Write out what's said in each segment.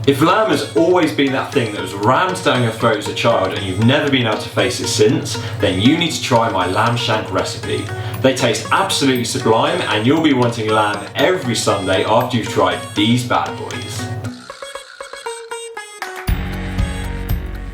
If lamb has always been that thing that was rammed down your throat as a child and you've never been able to face it since, then you need to try my lamb shank recipe. They taste absolutely sublime and you'll be wanting lamb every Sunday after you've tried these bad boys.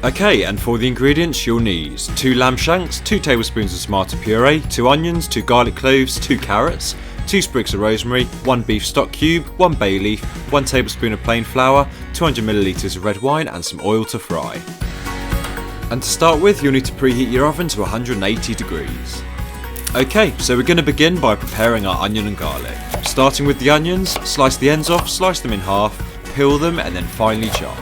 Okay, and for the ingredients you'll need 2 lamb shanks, 2 tablespoons of tomato puree, 2 onions, 2 garlic cloves, 2 carrots, 2 sprigs of rosemary, 1 beef stock cube, 1 bay leaf, 1 tablespoon of plain flour, 200 millilitres of red wine and some oil to fry. And to start with, you'll need to preheat your oven to 180 degrees. Okay, so we're going to begin by preparing our onion and garlic. Starting with the onions, slice the ends off, slice them in half, peel them and then finely chop.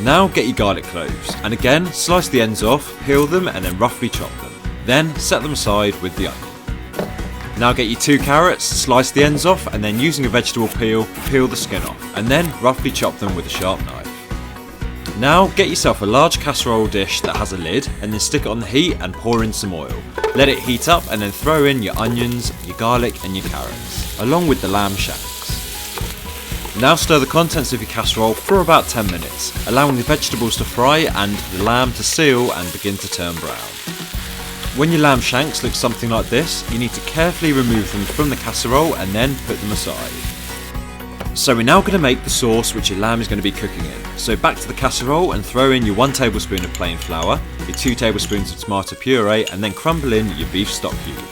Now get your garlic cloves, and again slice the ends off, peel them and then roughly chop them. Then set them aside with the onion. Now get your 2 carrots, slice the ends off and then using a vegetable peel, peel the skin off and then roughly chop them with a sharp knife. Now get yourself a large casserole dish that has a lid and then stick it on the heat and pour in some oil. Let it heat up and then throw in your onions, your garlic and your carrots, along with the lamb shanks. Now stir the contents of your casserole for about 10 minutes, allowing the vegetables to fry and the lamb to seal and begin to turn brown. When your lamb shanks look something like this, you need to carefully remove them from the casserole and then put them aside. So we're now going to make the sauce which your lamb is going to be cooking in. So back to the casserole and throw in your 1 tablespoon of plain flour, your 2 tablespoons of tomato puree and then crumble in your beef stock cube.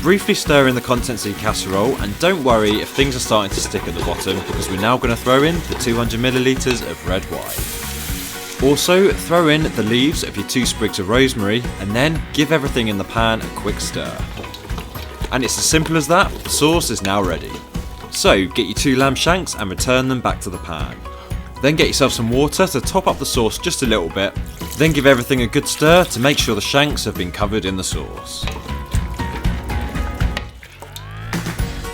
Briefly stir in the contents of your casserole and don't worry if things are starting to stick at the bottom because we're now going to throw in the 200 millilitres of red wine. Also, throw in the leaves of your 2 sprigs of rosemary and then give everything in the pan a quick stir. And it's as simple as that, the sauce is now ready. So, get your 2 lamb shanks and return them back to the pan. Then get yourself some water to top up the sauce just a little bit. Then give everything a good stir to make sure the shanks have been covered in the sauce.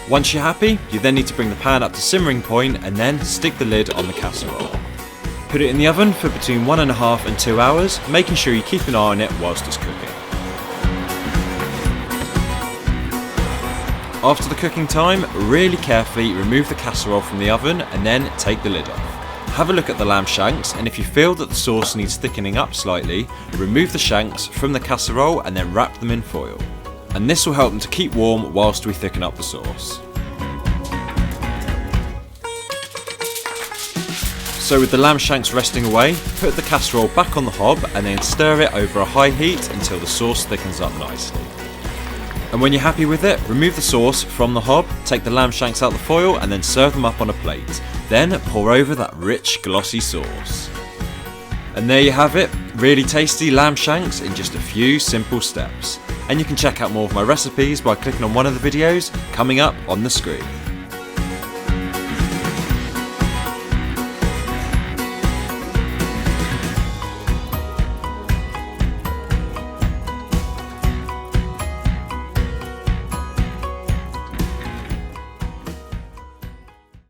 Once you're happy, you then need to bring the pan up to simmering point and then stick the lid on the casserole. Put it in the oven for between 1.5 and 2 hours, making sure you keep an eye on it whilst it's cooking. After the cooking time, really carefully remove the casserole from the oven and then take the lid off. Have a look at the lamb shanks and if you feel that the sauce needs thickening up slightly, remove the shanks from the casserole and then wrap them in foil. And this will help them to keep warm whilst we thicken up the sauce. So with the lamb shanks resting away, put the casserole back on the hob and then stir it over a high heat until the sauce thickens up nicely. And when you're happy with it, remove the sauce from the hob, take the lamb shanks out the foil and then serve them up on a plate. Then pour over that rich glossy sauce. And there you have it, really tasty lamb shanks in just a few simple steps. And you can check out more of my recipes by clicking on one of the videos coming up on the screen.